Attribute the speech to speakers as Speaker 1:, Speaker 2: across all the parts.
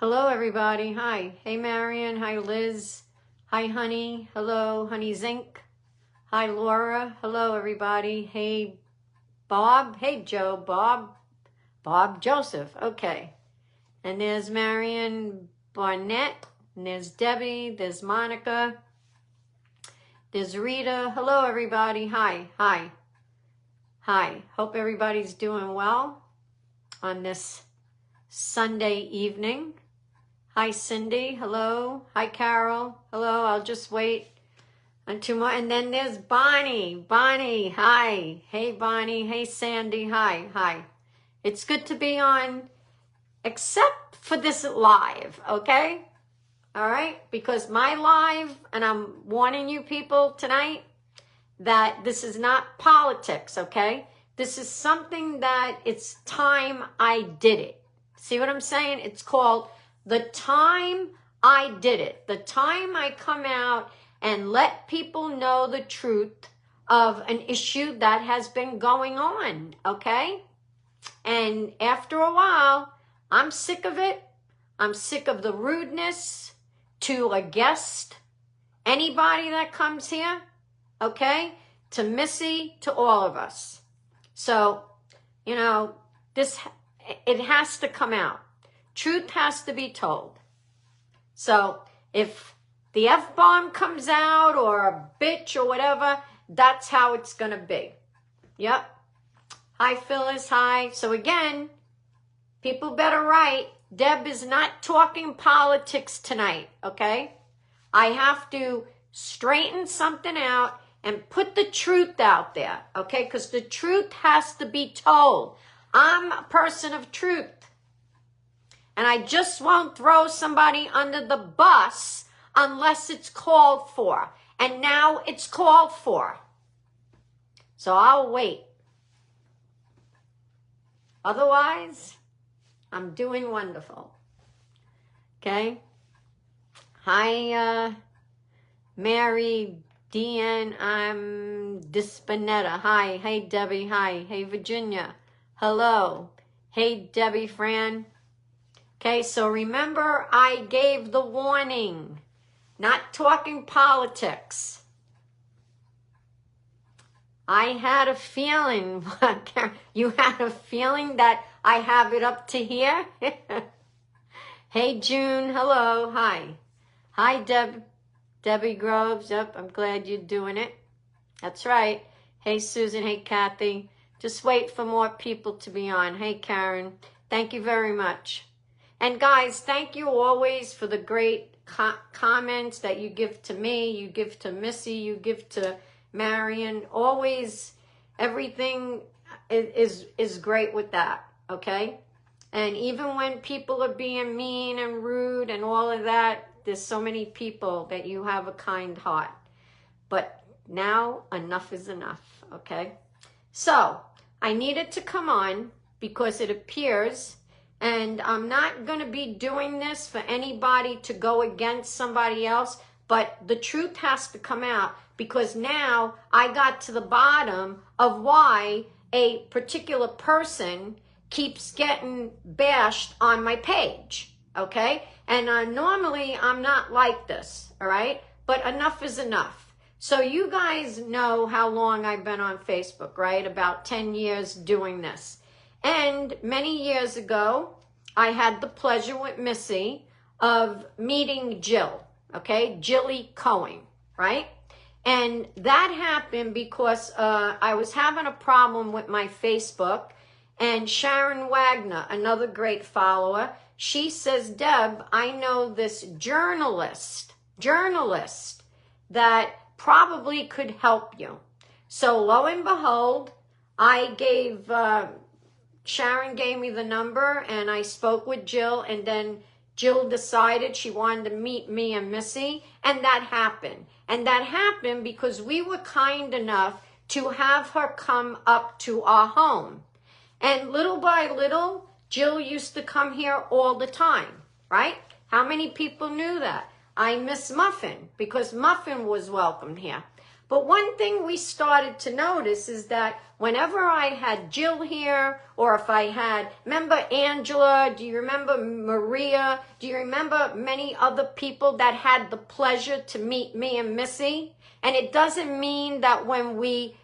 Speaker 1: Hello, everybody. Hi. Hey, Marion. Hi, Liz. Hi, Honey. Hello, Honey Zink. Hi, Laura. Hello, everybody. Hey, Bob. Hey, Joe. Bob Joseph. Okay. And there's Marion Barnett. And there's Debbie. There's Monica. There's Rita. Hello, everybody. Hi. Hope everybody's doing well on this Sunday evening. Hi, Cindy. Hello. Hi, Carol. Hello. I'll just wait until more. And then there's Bonnie. Bonnie. Hi. Hey, Bonnie. Hey, Sandy. Hi. It's good to be on, except for this live, okay? All right? Because my live, and I'm warning you people tonight, that this is not politics, okay? This is something that it's time I did it. See what I'm saying? It's called the time I did it. The time I come out and let people know the truth of an issue that has been going on, okay? And after a while, I'm sick of it. I'm sick of the rudeness to a guest, anybody that comes here, okay? To Missy, to all of us. So, you know, it has to come out. Truth has to be told. So if the F-bomb comes out or a bitch or whatever, that's how it's going to be. Yep. Hi, Phyllis. Hi. So again, people better write. Deb is not talking politics tonight, okay? I have to straighten something out and put the truth out there, okay? Because the truth has to be told. I'm a person of truth. And I just won't throw somebody under the bus unless it's called for. And now it's called for. So I'll wait. Otherwise, I'm doing wonderful. Okay? Hi, Mary Deanne. I'm Dispinetta. Hi. Hey, Debbie. Hi. Hey, Virginia. Hello. Hey, Debbie Fran. Okay, so remember I gave the warning. Not talking politics. I had a feeling. You had a feeling that I have it up to here? Hey, June. Hello. Hi. Hi, Debbie Groves. Yep, I'm glad you're doing it. That's right. Hey, Susan. Hey, Kathy. Just wait for more people to be on. Hey, Karen. Thank you very much. And guys, thank you always for the great comments that you give to me, you give to Missy, you give to Marion. Always, everything is great with that, okay? And even when people are being mean and rude and all of that, there's so many people that you have a kind heart. But now, enough is enough, okay? So, I needed to come on because it appears, and I'm not going to be doing this for anybody to go against somebody else, but the truth has to come out because now I got to the bottom of why a particular person keeps getting bashed on my page, okay? And normally I'm not like this, all right? But enough is enough. So you guys know how long I've been on Facebook, right? About 10 years doing this. And many years ago, I had the pleasure with Missy of meeting Jill, okay? Jilly Cohen, right? And that happened because I was having a problem with my Facebook, and Sharon Wagner, another great follower, she says, Deb, I know this journalist that probably could help you. So lo and behold, Sharon gave me the number and I spoke with Jill, and then Jill decided she wanted to meet me and Missy, and that happened. And that happened because we were kind enough to have her come up to our home. And little by little, Jill used to come here all the time, right? How many people knew that? I miss Muffin because Muffin was welcomed here. But one thing we started to notice is that whenever I had Jill here, or if I had, remember Angela, do you remember Maria? Do you remember many other people that had the pleasure to meet me and Missy? And it doesn't mean that when we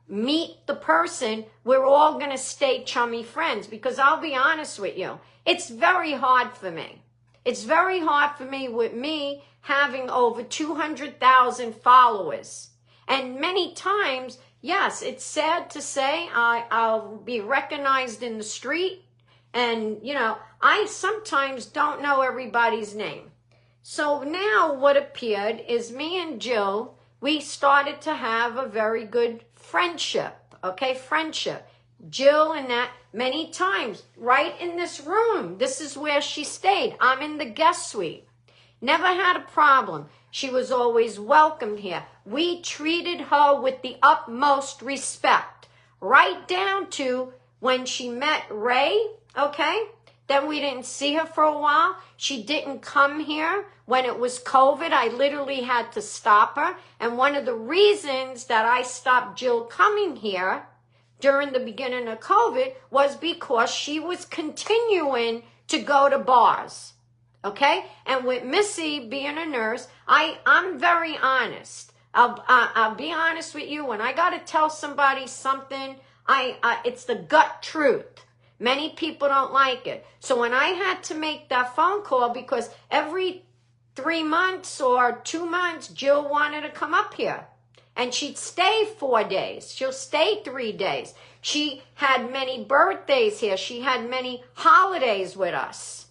Speaker 1: meet the person, we're all going to stay chummy friends, because I'll be honest with you, it's very hard for me. It's very hard for me with me having over 200,000 followers. And many times, yes, it's sad to say I'll be recognized in the street. And, you know, I sometimes don't know everybody's name. So now what appeared is me and Jill, we started to have a very good friendship, okay, friendship. Jill and that many times, right in this room, this is where she stayed. I'm in the guest suite. Never had a problem. She was always welcomed here. We treated her with the utmost respect, right down to when she met Ray, okay? Then we didn't see her for a while. She didn't come here when it was COVID. I literally had to stop her. And one of the reasons that I stopped Jill coming here during the beginning of COVID was because she was continuing to go to bars, okay? And with Missy being a nurse, I'm very honest. I'll be honest with you. When I got to tell somebody something, it's the gut truth. Many people don't like it. So when I had to make that phone call, because every 3 months or 2 months, Jill wanted to come up here. And she'd stay 4 days. She'll stay 3 days. She had many birthdays here. She had many holidays with us.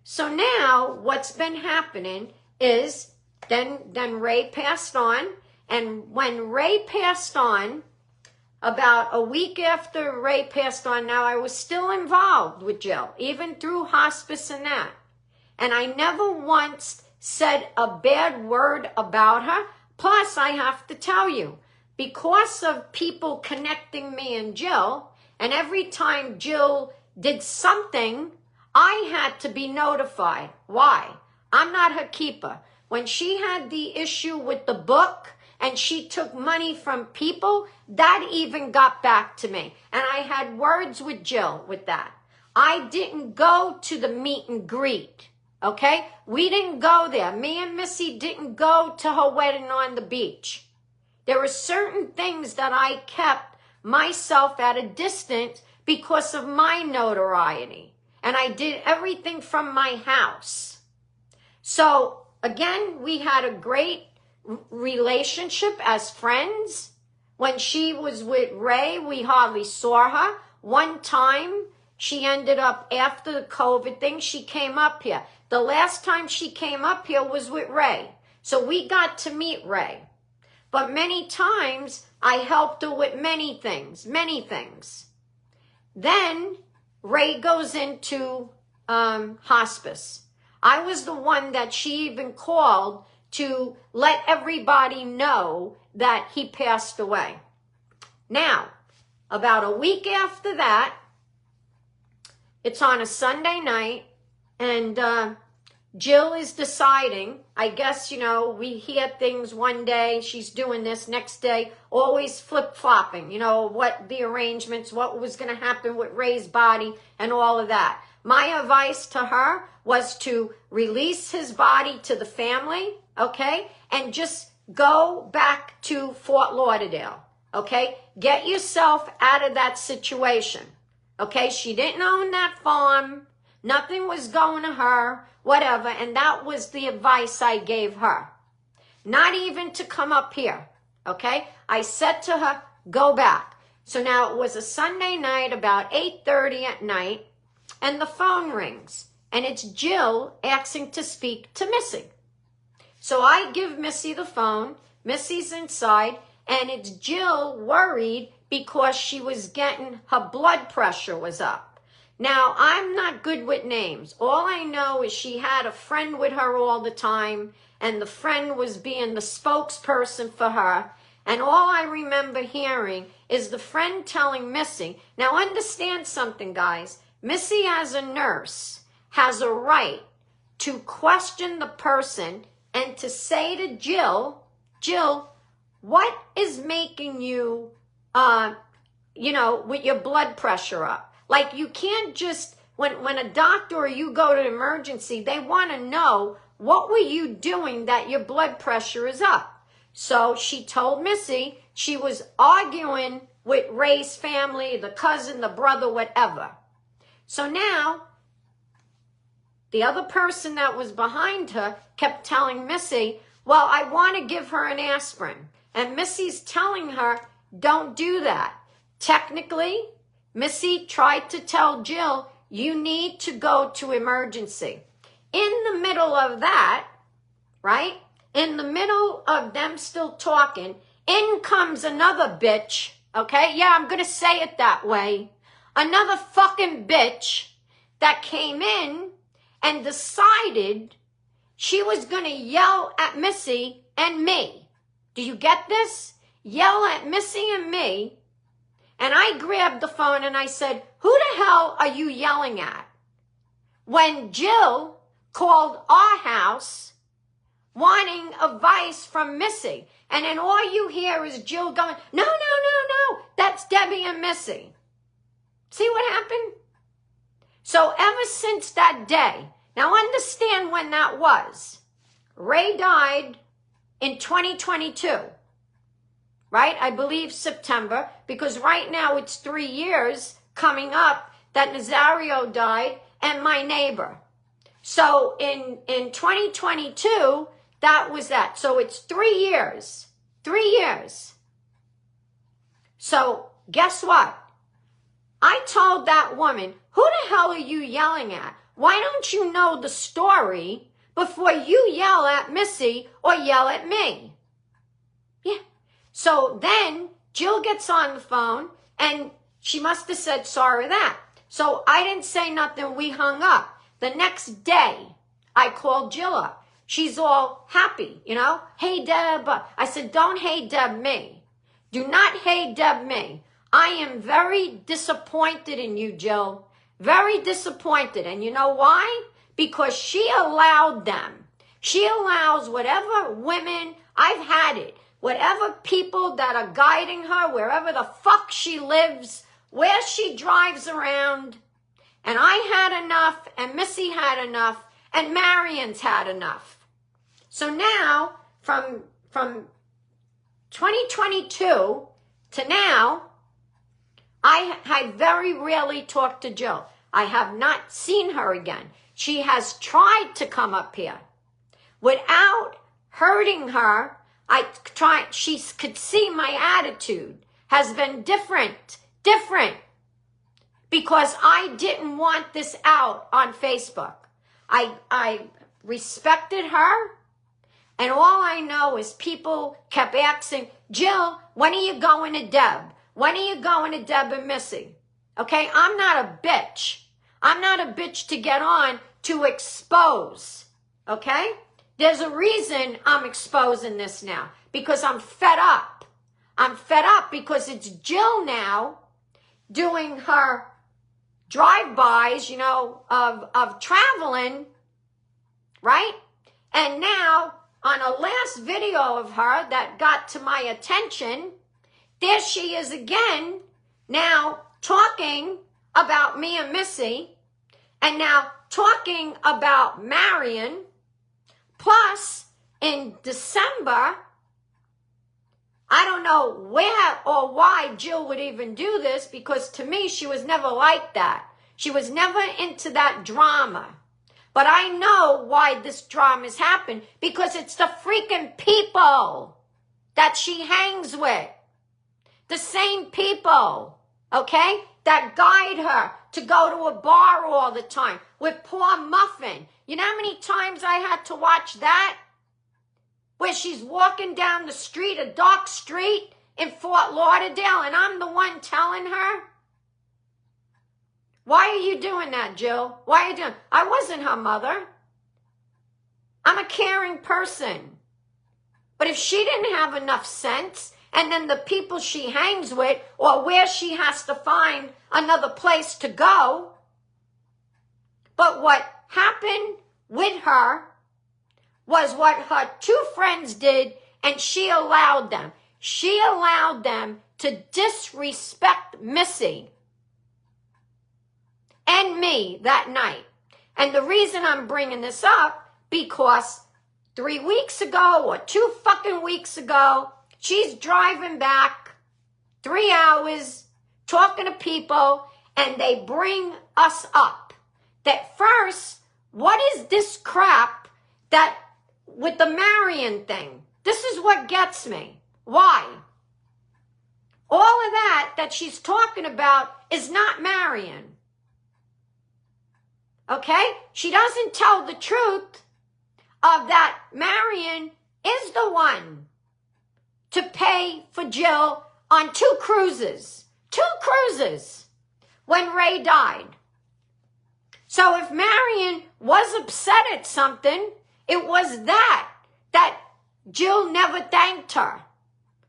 Speaker 1: So now what's been happening is then Ray passed on. And when Ray passed on, about a week after Ray passed on, now I was still involved with Jill, even through hospice and that. And I never once said a bad word about her. Plus, I have to tell you, because of people connecting me and Jill, and every time Jill did something, I had to be notified. Why? I'm not her keeper. When she had the issue with the book and she took money from people, that even got back to me. And I had words with Jill with that. I didn't go to the meet and greet. Okay? We didn't go there. Me and Missy didn't go to her wedding on the beach. There were certain things that I kept myself at a distance because of my notoriety. And I did everything from my house. So, again, we had a great relationship as friends. When she was with Ray, we hardly saw her. One time, she ended up, after the COVID thing, she came up here. The last time she came up here was with Ray. So we got to meet Ray. But many times, I helped her with many things. Then, Ray goes into hospice. I was the one that she even called to let everybody know that he passed away. Now, about a week after that, it's on a Sunday night, and Jill is deciding, I guess, you know, we hear things one day, she's doing this, next day, always flip-flopping, you know, what the arrangements, what was going to happen with Ray's body, and all of that. My advice to her was to release his body to the family, okay, and just go back to Fort Lauderdale, okay? Get yourself out of that situation, okay? She didn't own that farm. Nothing was going to her, whatever, and that was the advice I gave her. Not even to come up here, okay? I said to her, go back. So now it was a Sunday night, about 8:30 at night, and the phone rings, and it's Jill asking to speak to Missy. So I give Missy the phone. Missy's inside, and it's Jill worried because she was getting, her blood pressure was up. Now, I'm not good with names. All I know is she had a friend with her all the time, and the friend was being the spokesperson for her. And all I remember hearing is the friend telling Missy, now understand something, guys. Missy, as a nurse, has a right to question the person and to say to Jill, Jill, what is making you, with your blood pressure up? Like, you can't just, when a doctor or you go to emergency, they want to know, what were you doing that your blood pressure is up? So she told Missy she was arguing with Ray's family, the cousin, the brother, whatever. So now, the other person that was behind her kept telling Missy, well, I want to give her an aspirin. And Missy's telling her, don't do that. Technically, Missy tried to tell Jill, you need to go to emergency. In the middle of that, right? In the middle of them still talking, in comes another bitch, okay? Yeah, I'm going to say it that way. Another fucking bitch that came in and decided she was going to yell at Missy and me. Do you get this? Yell at Missy and me. And I grabbed the phone and I said, who the hell are you yelling at? When Jill called our house wanting advice from Missy. And then all you hear is Jill going, no, that's Debbie and Missy. See what happened? So ever since that day, now understand when that was. Ray died in 2022, right? I believe September, because right now it's 3 years coming up that Nazario died and my neighbor. So in 2022, that was that. So it's 3 years. 3 years. So guess what? I told that woman, who the hell are you yelling at? Why don't you know the story before you yell at Missy or yell at me? Yeah. So then Jill gets on the phone and she must have said sorry that. So I didn't say nothing. We hung up. The next day, I called Jill up. She's all happy, Hey, Deb. I said, don't hey, Deb me. Do not hey, Deb me. I am very disappointed in you, Jill. Very disappointed. And you know why? Because she allowed them. She allows whatever women, I've had it, whatever people that are guiding her, wherever the fuck she lives, where she drives around. And I had enough, and Missy had enough, and Marion's had enough. So now, from 2022 to now, I very rarely talk to Jill. I have not seen her again. She has tried to come up here. Without hurting her, she could see my attitude has been different. Because I didn't want this out on Facebook. I respected her, and all I know is people kept asking, Jill, when are you going to Deb? When are you going to Deb and Missy? Okay, I'm not a bitch. I'm not a bitch to get on to expose. Okay? There's a reason I'm exposing this now. Because I'm fed up. I'm fed up because it's Jill now doing her drive-bys, of traveling, right? And now, on a last video of her that got to my attention, there she is again, now talking about me and Missy, and now talking about Marion. Plus, in December, I don't know where or why Jill would even do this, because to me, she was never like that. She was never into that drama. But I know why this drama has happened, because it's the freaking people that she hangs with. The same people, okay, that guide her to go to a bar all the time with poor Muffin. You know how many times I had to watch that? Where she's walking down the street, a dark street in Fort Lauderdale, and I'm the one telling her? Why are you doing that, Jill? Why are you doing? I wasn't her mother. I'm a caring person. But if she didn't have enough sense, and then the people she hangs with, or where she has to find another place to go. But what happened with her was what her two friends did and she allowed them. She allowed them to disrespect Missy and me that night. And the reason I'm bringing this up, because 3 weeks ago or 2 fucking weeks ago, she's driving back 3 hours talking to people, and they bring us up. That first, what is this crap that with the Marion thing? This is what gets me. Why? All of that she's talking about is not Marion. Okay? She doesn't tell the truth of that Marion is the one to pay for Jill on 2 cruises. 2 cruises when Ray died. So if Marion was upset at something, it was that Jill never thanked her.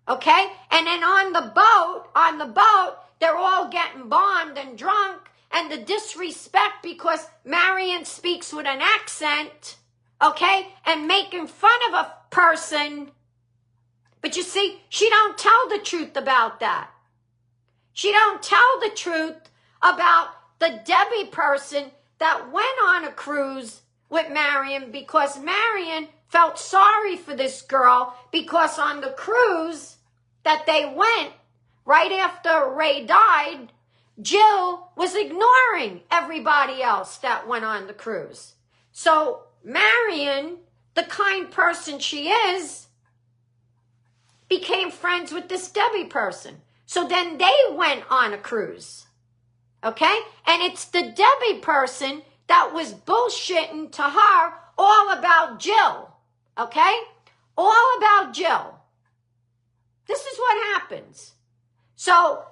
Speaker 1: Okay? And then on the boat, they're all getting bombed and drunk, and the disrespect because Marion speaks with an accent, okay, and making fun of a person. But you see, she don't tell the truth about that. She don't tell the truth about the Debbie person that went on a cruise with Marion, because Marion felt sorry for this girl because on the cruise that they went right after Ray died, Jill was ignoring everybody else that went on the cruise. So Marion, the kind person she is, became friends with this Debbie person. So then they went on a cruise. Okay? And it's the Debbie person that was bullshitting to her all about Jill. Okay? All about Jill. This is what happens. So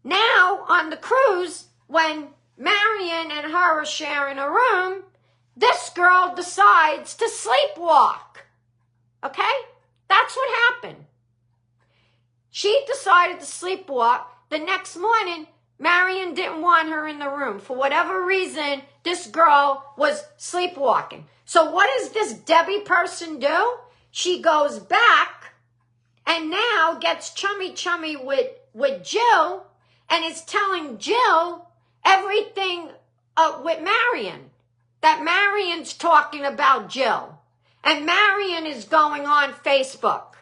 Speaker 1: now on the cruise, when Marion and her are sharing a room, this girl decides to sleepwalk. Okay? That's what happened. She decided to sleepwalk. The next morning, Marion didn't want her in the room. For whatever reason, this girl was sleepwalking. So what does this Debbie person do? She goes back and now gets chummy with Jill and is telling Jill everything with Marion. That Marion's talking about Jill. And Marion is going on Facebook.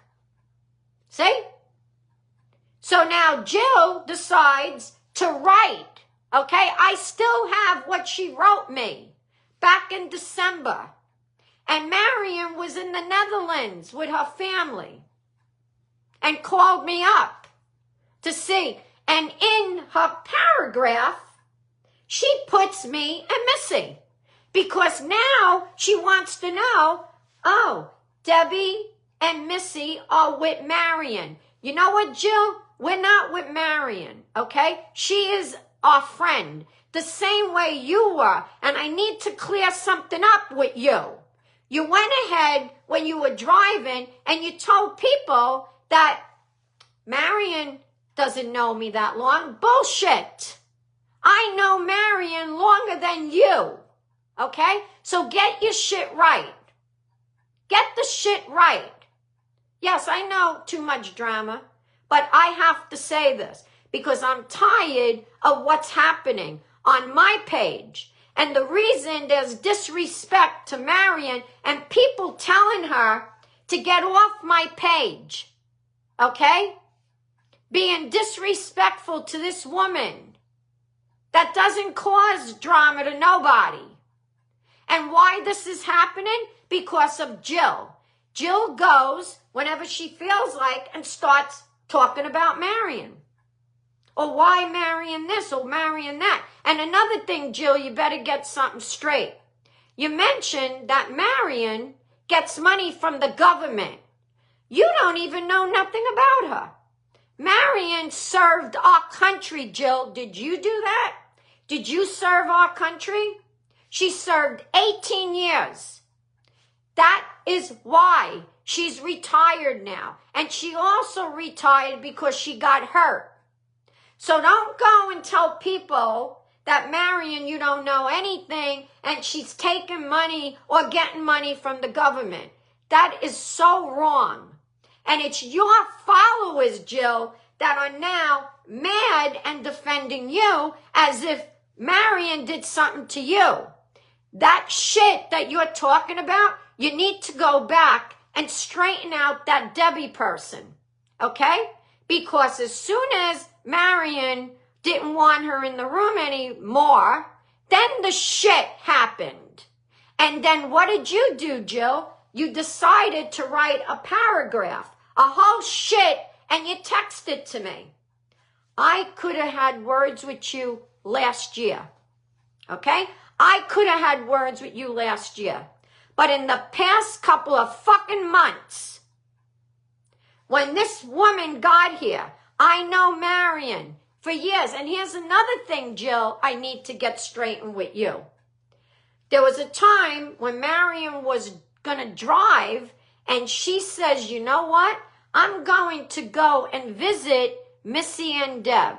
Speaker 1: See? So now Jill decides to write. Okay? I still have what she wrote me back in December. And Marion was in the Netherlands with her family and called me up to see. And in her paragraph, she puts me and Missy. Because now she wants to know, oh, Debbie and Missy are with Marion. You know what, Jill? We're not with Marion, okay? She is our friend, the same way you were. And I need to clear something up with you. You went ahead when you were driving and you told people that Marion doesn't know me that long. Bullshit. I know Marion longer than you. Okay? So get your shit right. Get the shit right. Yes, I know too much drama, but I have to say this because I'm tired of what's happening on my page. And the reason there's disrespect to Marion and people telling her to get off my page. Okay? Being disrespectful to this woman that doesn't cause drama to nobody. And why this is happening? Because of Jill. Jill goes whenever she feels like and starts talking about Marion. Or why Marion this or Marion that. And another thing, Jill, you better get something straight. You mentioned that Marion gets money from the government. You don't even know nothing about her. Marion served our country, Jill. Did you do that? Did you serve our country? She served 18 years. That is why she's retired now. And she also retired because she got hurt. So don't go and tell people that Marion, you don't know anything and she's taking money or getting money from the government. That is so wrong. And it's your followers, Jill, that are now mad and defending you as if Marion did something to you. That shit that you're talking about, you need to go back and straighten out that Debbie person, okay? Because as soon as Marion didn't want her in the room anymore, then the shit happened. And then what did you do, Jill? You decided to write a paragraph, a whole shit, and you texted to me. I could have had words with you last year, okay? I could have had words with you last year. But in the past couple of fucking months, when this woman got here, I know Marion for years. And here's another thing, Jill, I need to get straightened with you. There was a time when Marion was going to drive, and she says, you know what? I'm going to go and visit Missy and Deb.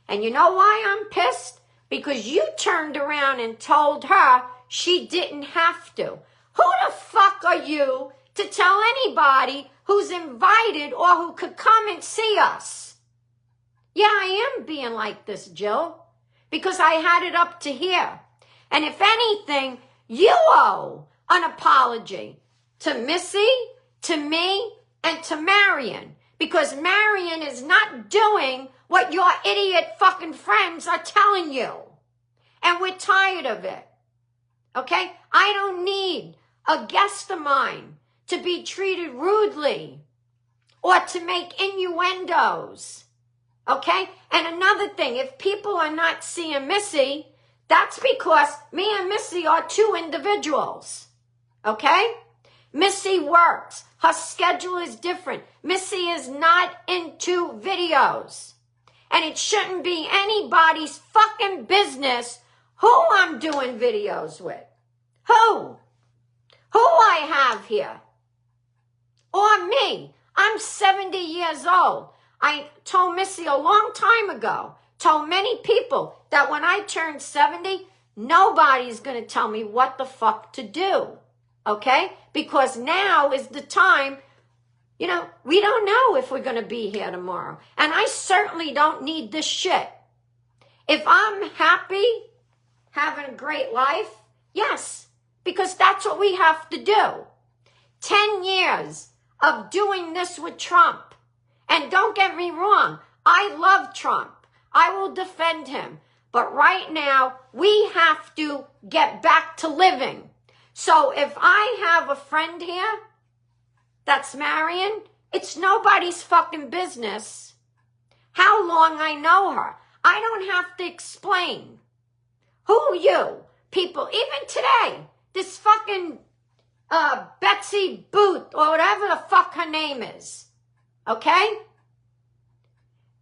Speaker 1: And you know why I'm pissed? Because you turned around and told her she didn't have to. Who the fuck are you to tell anybody who's invited or who could come and see us? Yeah, I am being like this, Jill, because I had it up to here. And if anything, you owe an apology to Missy, to me, and to Marion, because Marion is not doing what your idiot fucking friends are telling you. And we're tired of it. Okay? I don't need a guest of mine to be treated rudely or to make innuendos. Okay? And another thing, if people are not seeing Missy, that's because me and Missy are two individuals. Okay? Missy works. Her schedule is different. Missy is not into videos. And it shouldn't be anybody's fucking business who I'm doing videos with. Who I have here. Or me. I'm 70 years old. I told Missy a long time ago, told many people that when I turn 70, nobody's going to tell me what the fuck to do. Okay? Because now is the time, you know, we don't know if we're going to be here tomorrow. And I certainly don't need this shit. If I'm happy, having a great life, yes, because that's what we have to do. 10 years of doing this with Trump. And don't get me wrong, I love Trump. I will defend him. But right now, we have to get back to living. So if I have a friend here that's Marion, it's nobody's fucking business how long I know her. I don't have to explain. Who you? People, even today, this fucking Betsy Booth or whatever the fuck her name is. Okay?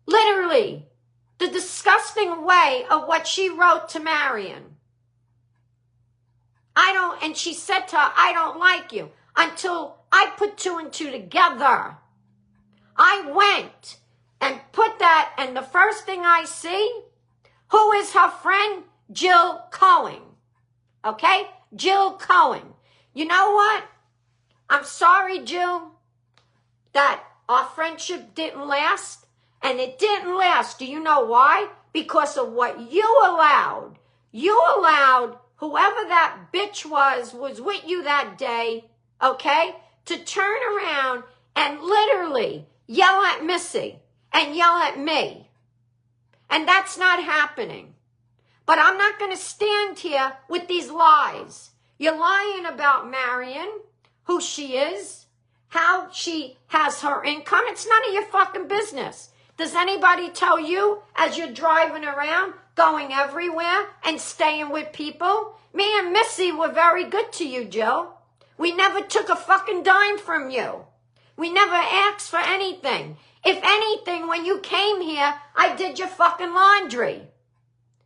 Speaker 1: Literally, the disgusting way of what she wrote to Marion. And she said to her, I don't like you, until I put two and two together. I went and put that, and the first thing I see, who is her friend? Jill Cohen. Okay? Jill Cohen. You know what? I'm sorry, Jill, that our friendship didn't last. And it didn't last. Do you know why? Because of what you allowed. You allowed whoever that bitch was with you that day, okay, to turn around and literally yell at Missy and yell at me. And that's not happening. But I'm not going to stand here with these lies. You're lying about Marion, who she is, how she has her income. It's none of your fucking business. Does anybody tell you as you're driving around, going everywhere and staying with people? Me and Missy were very good to you, Jill. We never took a fucking dime from you. We never asked for anything. If anything, when you came here, I did your fucking laundry.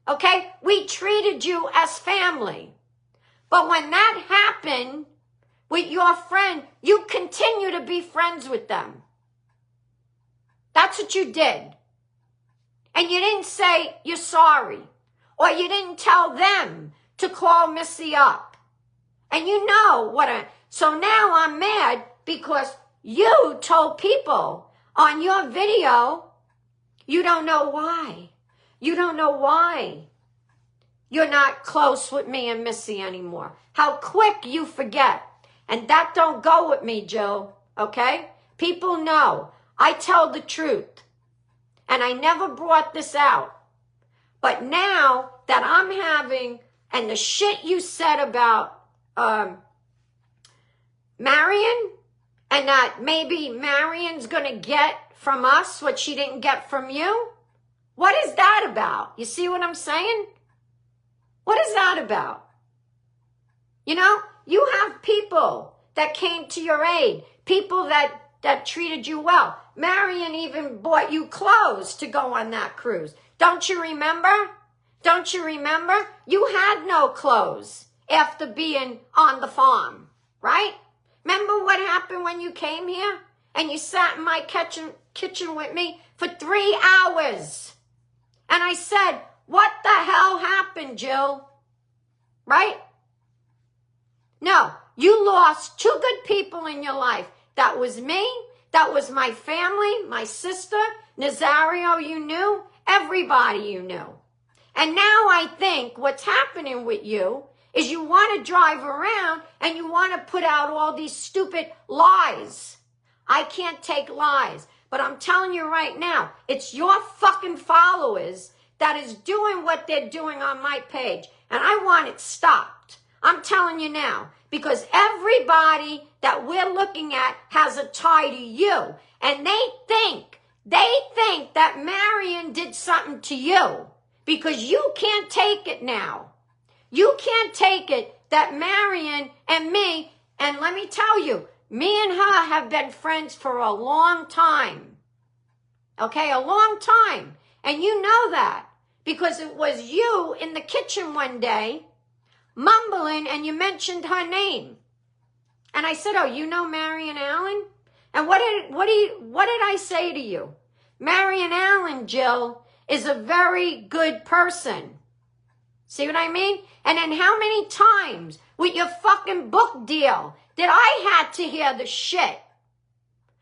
Speaker 1: Okay? We treated you as family. But when that happened with your friend, you continue to be friends with them. That's what you did. And you didn't say you're sorry. Or you didn't tell them to call Missy up. And you know what so now I'm mad because You told people on your video, you don't know why. You don't know why you're not close with me and Missy anymore. How quick you forget. And that don't go with me, Jill, okay? People know I tell the truth. And I never brought this out. But now that I'm having, and the shit you said about Marion, and that maybe Marion's going to get from us what she didn't get from you, what is that about? You see what I'm saying? What is that about? You know, you have people that came to your aid, people that treated you well. Marion even bought you clothes to go on that cruise. Don't you remember? Don't you remember? You had no clothes after being on the farm, right? Remember what happened when you came here and you sat in my kitchen with me for 3 hours? And I said, what the hell happened, Jill? Right? No, you lost 2 good people in your life. That was me. That was my family, my sister, Nazario, you knew, everybody you knew. And now I think what's happening with you is you want to drive around and you want to put out all these stupid lies. I can't take lies. But I'm telling you right now, it's your fucking followers that is doing what they're doing on my page. And I want it stopped. I'm telling you now. Because everybody that we're looking at has a tie to you. And they think that Marion did something to you. Because you can't take it now. You can't take it that Marion and me, and let me tell you, me and her have been friends for a long time. Okay, a long time. And you know that. Because it was you in the kitchen one day mumbling, and you mentioned her name. And I said, oh, you know Marion Allen? And what did I say to you? Marion Allen, Jill, is a very good person. See what I mean? And then how many times with your fucking book deal did I had to hear the shit?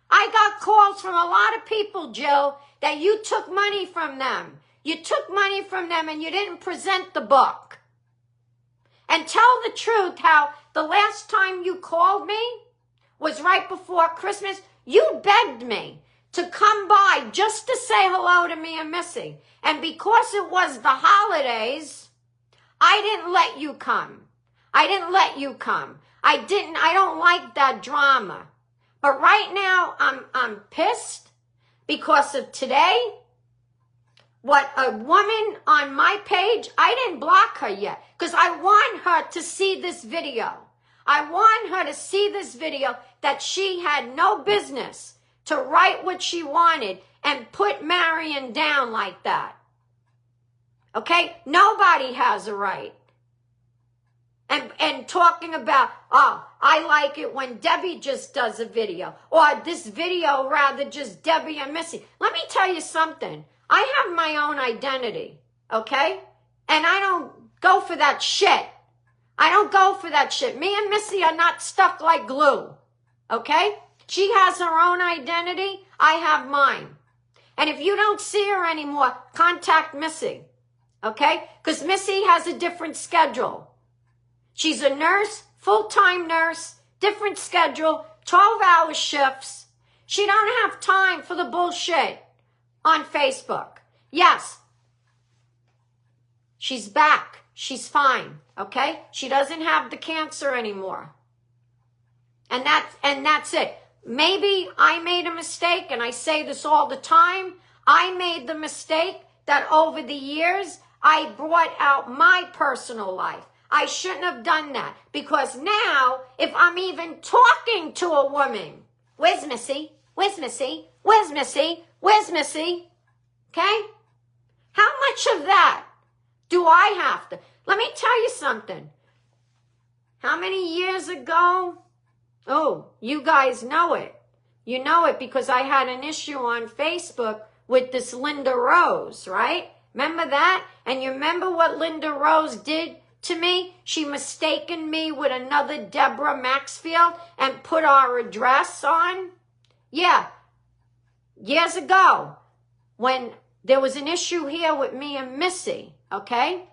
Speaker 1: I got calls from a lot of people, Jill, that you took money from them. You took money from them and you didn't present the book. And tell the truth how the last time you called me was right before Christmas. You begged me to come by just to say hello to me and Missy. And because it was the holidays, I didn't let you come. I didn't let you come. I don't like that drama. But right now, I'm pissed because of today. What a woman on my page, I didn't block her yet because I want her to see this video. I want her to see this video that she had no business to write what she wanted and put Marion down like that. Okay? Nobody has a right. And talking about, oh, I like it when Debbie just does a video. Or this video rather just Debbie and Missy. Let me tell you something. I have my own identity, okay? And I don't go for that shit. I don't go for that shit. Me and Missy are not stuck like glue, okay? She has her own identity. I have mine. And if you don't see her anymore, contact Missy, okay? Because Missy has a different schedule. She's a nurse, full-time nurse, different schedule, 12-hour shifts. She don't have time for the bullshit on Facebook. Yes, she's back. She's fine, okay? She doesn't have the cancer anymore. And that's it. Maybe I made a mistake, and I say this all the time. I made the mistake that over the years, I brought out my personal life. I shouldn't have done that because now, if I'm even talking to a woman, where's Missy? Where's Missy? Where's Missy? Where's Missy? Okay? How much of that do I have to? Let me tell you something. How many years ago? Oh, you guys know it. You know it because I had an issue on Facebook with this Linda Rose, right? Remember that? And you remember what Linda Rose did to me? She mistaken me with another Deborah Maxfield and put our address on. Yeah, years ago, when there was an issue here with me and Missy, okay?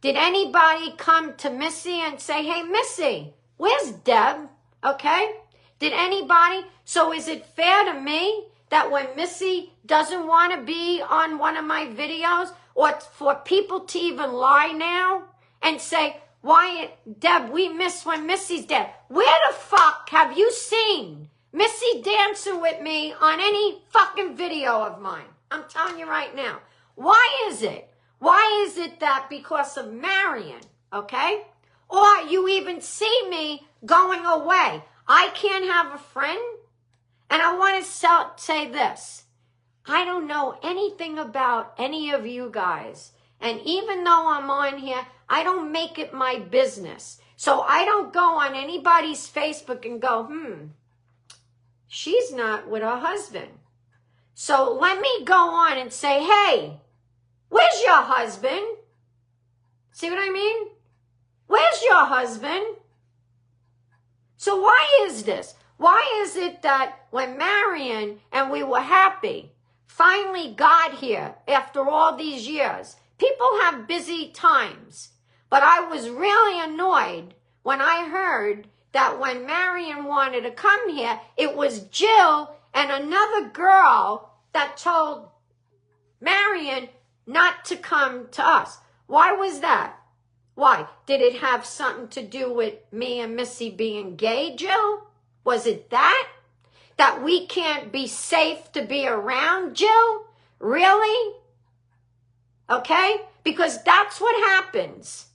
Speaker 1: Did anybody come to Missy and say, hey, Missy, where's Deb? Okay? Did anybody? So is it fair to me that when Missy doesn't want to be on one of my videos, or for people to even lie now and say, why, Deb, we miss when Missy's dead? Where the fuck have you seen Missy dancing with me on any fucking video of mine? I'm telling you right now. Why is it? Why is it that because of Marion, okay? Or you even see me going away. I can't have a friend. And I want to say this. I don't know anything about any of you guys. And even though I'm on here, I don't make it my business. So I don't go on anybody's Facebook and go, she's not with her husband. So let me go on and say, hey, where's your husband? See what I mean? Where's your husband? So why is this? Why is it that when Marion and we were happy finally got here after all these years? People have busy times, but I was really annoyed when I heard that when Marion wanted to come here, it was Jill and another girl that told Marion not to come to us. Why was that? Why? Did it have something to do with me and Missy being gay, Jill? Was it that? That we can't be safe to be around, Jill? Really? Okay? Because that's what happens.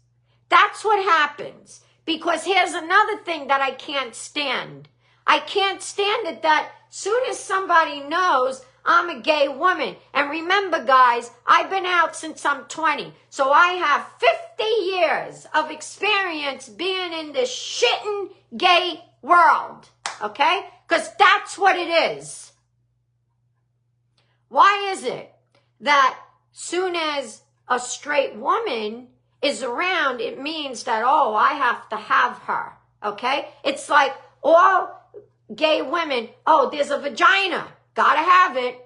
Speaker 1: That's what happens. Because here's another thing that I can't stand. I can't stand it that soon as somebody knows I'm a gay woman. And remember, guys, I've been out since I'm 20. So I have 50 years of experience being in this shitting gay world. Okay? Because that's what it is. Why is it that soon as a straight woman is around, it means that, oh, I have to have her. Okay? It's like all gay women, oh, there's a vagina. Gotta have it.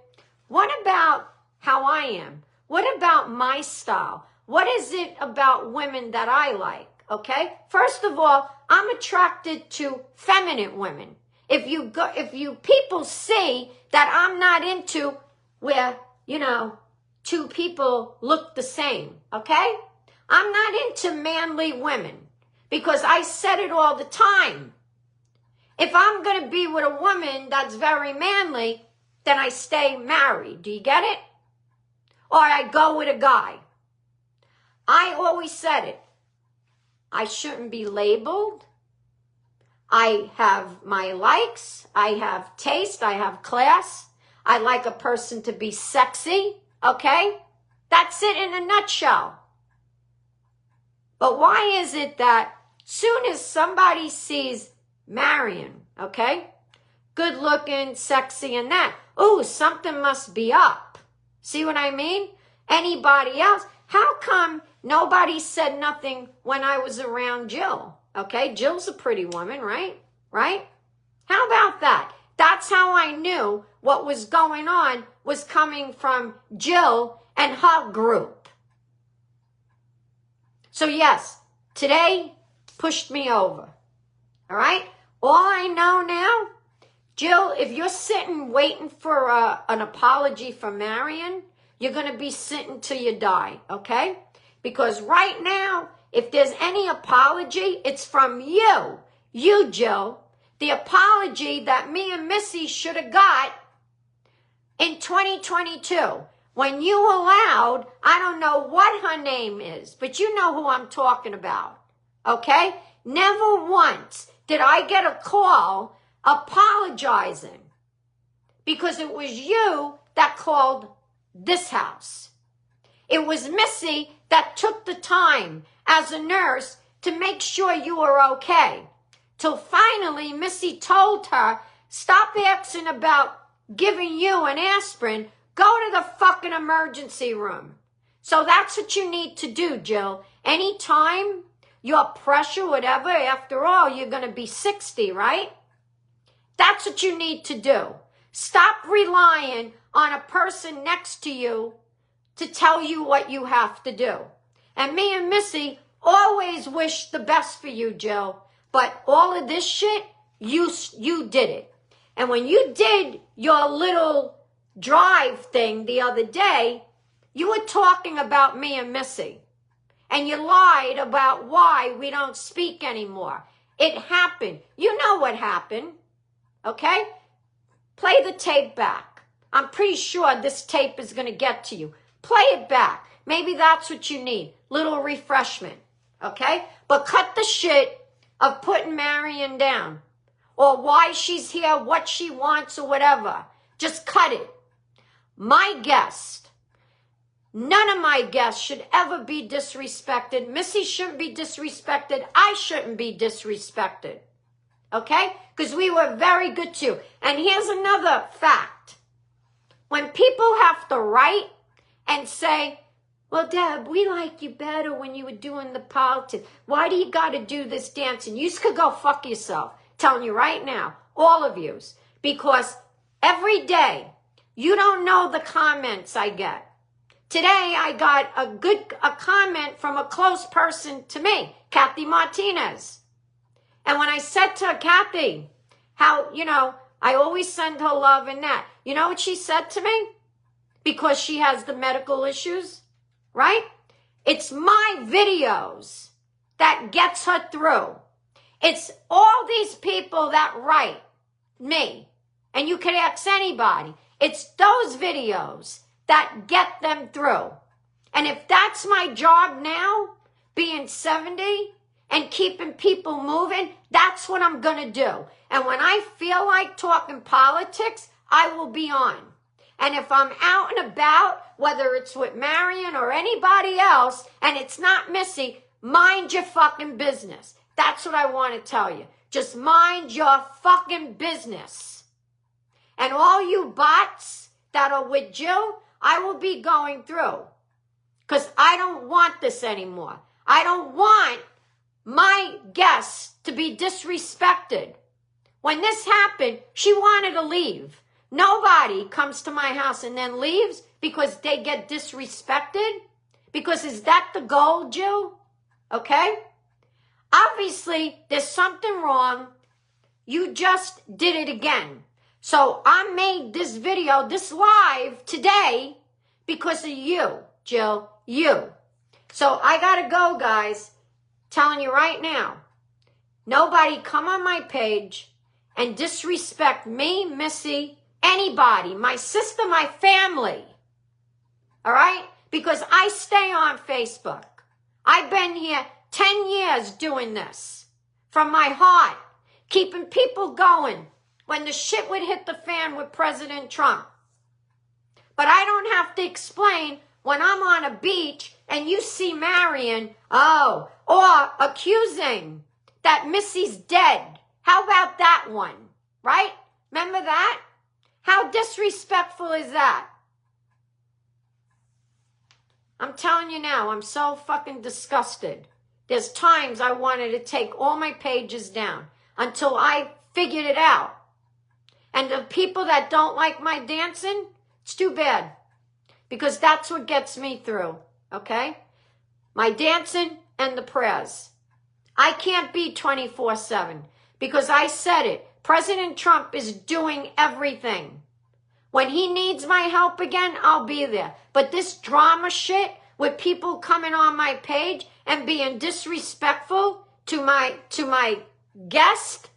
Speaker 1: What about how I am? What about my style? What is it about women that I like? Okay? First of all, I'm attracted to feminine women. If you people see that I'm not into where, two people look the same, okay? I'm not into manly women because I said it all the time. If I'm going to be with a woman that's very manly, then I stay married. Do you get it? Or I go with a guy. I always said it. I shouldn't be labeled. I have my likes. I have taste. I have class. I like a person to be sexy. Okay? That's it in a nutshell. But why is it that soon as somebody sees Marion, okay, good looking, sexy and that, ooh, something must be up. See what I mean? Anybody else? How come nobody said nothing when I was around Jill? Okay, Jill's a pretty woman, right? Right? How about that? That's how I knew what was going on was coming from Jill and her group. So yes, today pushed me over. All right? All I know now, Jill, if you're sitting waiting for an apology from Marion, you're going to be sitting till you die, okay? Because right now, if there's any apology, it's from you. You, Jill. The apology that me and Missy should have got in 2022. When you allowed, I don't know what her name is, but you know who I'm talking about, okay? Never once did I get a call apologizing because it was you that called this house. It was Missy that took the time as a nurse to make sure you were okay. Till finally Missy told her, stop asking about giving you an aspirin. Go to the fucking emergency room. So that's what you need to do, Jill. Anytime your pressure, whatever, after all, you're going to be 60, right? That's what you need to do. Stop relying on a person next to you to tell you what you have to do. And me and Missy always wish the best for you, Jill. But all of this shit, you did it. And when you did your little drive thing the other day, you were talking about me and Missy. And you lied about why we don't speak anymore. It happened. You know what happened. Okay? Play the tape back. I'm pretty sure this tape is going to get to you. Play it back. Maybe that's what you need. Little refreshment. Okay? But cut the shit of putting Marion down. Or why she's here, what she wants, or whatever. Just cut it. My guest, none of my guests should ever be disrespected. Missy shouldn't be disrespected. I shouldn't be disrespected. Okay? Because we were very good too. And here's another fact. When people have to write and say, well, Deb, we liked you better when you were doing the politics. Why do you got to do this dancing? You could go fuck yourself. Telling you right now, all of yous. Because every day, you don't know the comments I get. Today, I got a comment from a close person to me, Kathy Martinez. And when I said to Kathy, how, I always send her love and that. You know what she said to me? Because she has the medical issues, right? It's my videos that gets her through. It's all these people that write me. And you can ask anybody. It's those videos that get them through. And if that's my job now, being 70 and keeping people moving, that's what I'm going to do. And when I feel like talking politics, I will be on. And if I'm out and about, whether it's with Marion or anybody else, and it's not Missy, mind your fucking business. That's what I want to tell you. Just mind your fucking business. And all you bots that are with Jill, I will be going through. Because I don't want this anymore. I don't want my guests to be disrespected. When this happened, she wanted to leave. Nobody comes to my house and then leaves because they get disrespected. Because is that the goal, Jill? Okay? Obviously, there's something wrong. You just did it again. So I made this video, this live today because of you, Jill, you. So I got to go, guys. Telling you right now, nobody come on my page and disrespect me, Missy, anybody, my sister, my family. All right? Because I stay on Facebook. I've been here 10 years doing this from my heart, keeping people going when the shit would hit the fan with President Trump. But I don't have to explain when I'm on a beach and you see Marion, or accusing that Missy's dead. How about that one, right? Remember that? How disrespectful is that? I'm telling you now, I'm so fucking disgusted. There's times I wanted to take all my pages down until I figured it out. And the people that don't like my dancing, it's too bad. Because that's what gets me through, okay? My dancing and the prayers. I can't be 24/7 because I said it. President Trump is doing everything. When he needs my help again, I'll be there. But this drama shit with people coming on my page and being disrespectful to my guest,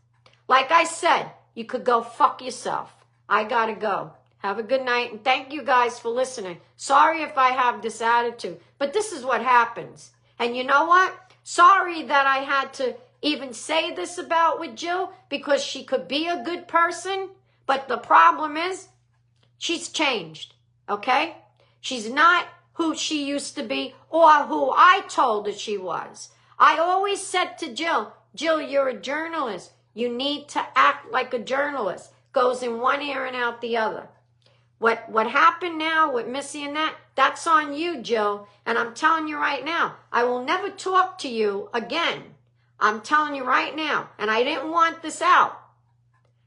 Speaker 1: like I said, you could go fuck yourself. I gotta go. Have a good night, and thank you guys for listening. Sorry if I have this attitude, but this is what happens. And you know what? Sorry that I had to even say this about with Jill, because she could be a good person, but the problem is, she's changed, okay? She's not who she used to be or who I told her she was. I always said to Jill, you're a journalist. You need to act like a journalist. Goes in one ear and out the other. What happened now with Missy and that's on you, Jill. And I'm telling you right now, I will never talk to you again. I'm telling you right now. And I didn't want this out.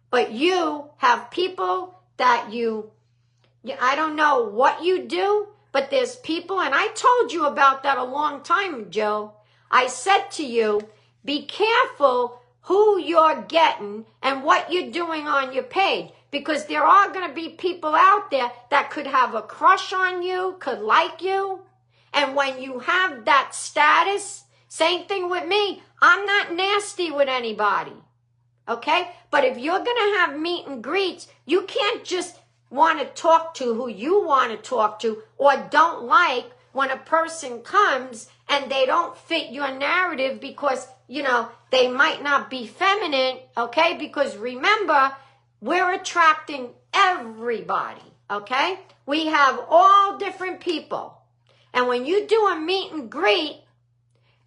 Speaker 1: But you have people that I don't know what you do, but there's people, and I told you about that a long time, Joe. I said to you, be careful who you're getting and what you're doing on your page, because there are going to be people out there that could have a crush on you, could like you. And when you have that status, same thing with me, I'm not nasty with anybody. Okay? But if you're going to have meet and greets, you can't just want to talk to who you want to talk to or don't like when a person comes and they don't fit your narrative because, they might not be feminine, okay? Because remember, we're attracting everybody, okay? We have all different people. And when you do a meet and greet,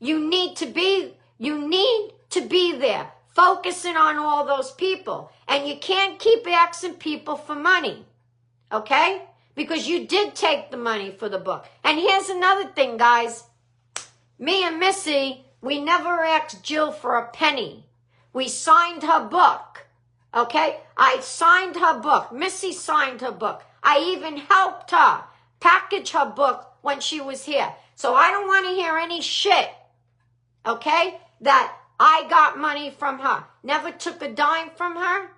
Speaker 1: you need to be there, focusing on all those people. And you can't keep asking people for money, okay? Because you did take the money for the book. And here's another thing, guys. Me and Missy, we never asked Jill for a penny. We signed her book, okay? I signed her book. Missy signed her book. I even helped her package her book when she was here. So I don't want to hear any shit, okay, that I got money from her. Never took a dime from her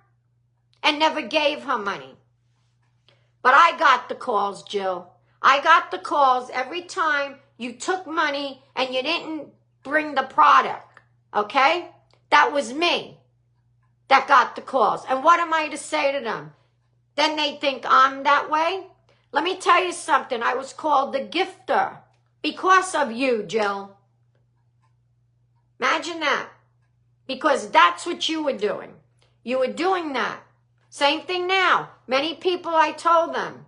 Speaker 1: and never gave her money. But I got the calls, Jill. I got the calls every time you took money and you didn't bring the product, okay? That was me that got the calls. And what am I to say to them? Then they think I'm that way? Let me tell you something. I was called the gifter because of you, Jill. Imagine that. Because that's what you were doing. You were doing that. Same thing now. Many people, I told them.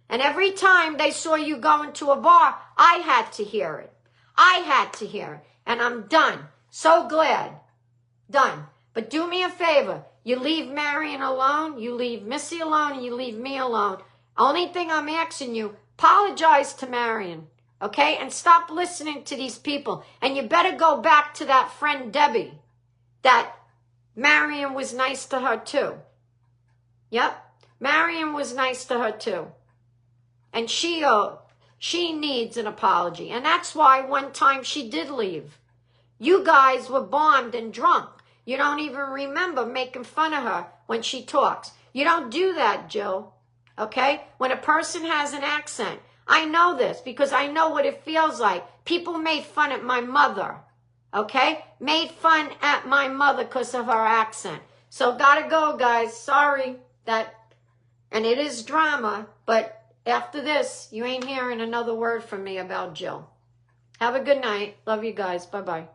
Speaker 1: And every time they saw you going to a bar, I had to hear it. I had to hear it. And I'm done. So glad. Done. But do me a favor. You leave Marion alone, you leave Missy alone, and you leave me alone. Only thing I'm asking you, apologize to Marion. Okay? And stop listening to these people. And you better go back to that friend Debbie. That Marion was nice to her too. Yep. Marion was nice to her too. And she needs an apology. And that's why one time she did leave. You guys were bombed and drunk. You don't even remember making fun of her when she talks. You don't do that, Jill. Okay? When a person has an accent. I know this because I know what it feels like. People made fun at my mother. Okay? Made fun at my mother because of her accent. So gotta go, guys. Sorry. And it is drama, but after this, you ain't hearing another word from me about Jill. Have a good night. Love you guys. Bye-bye.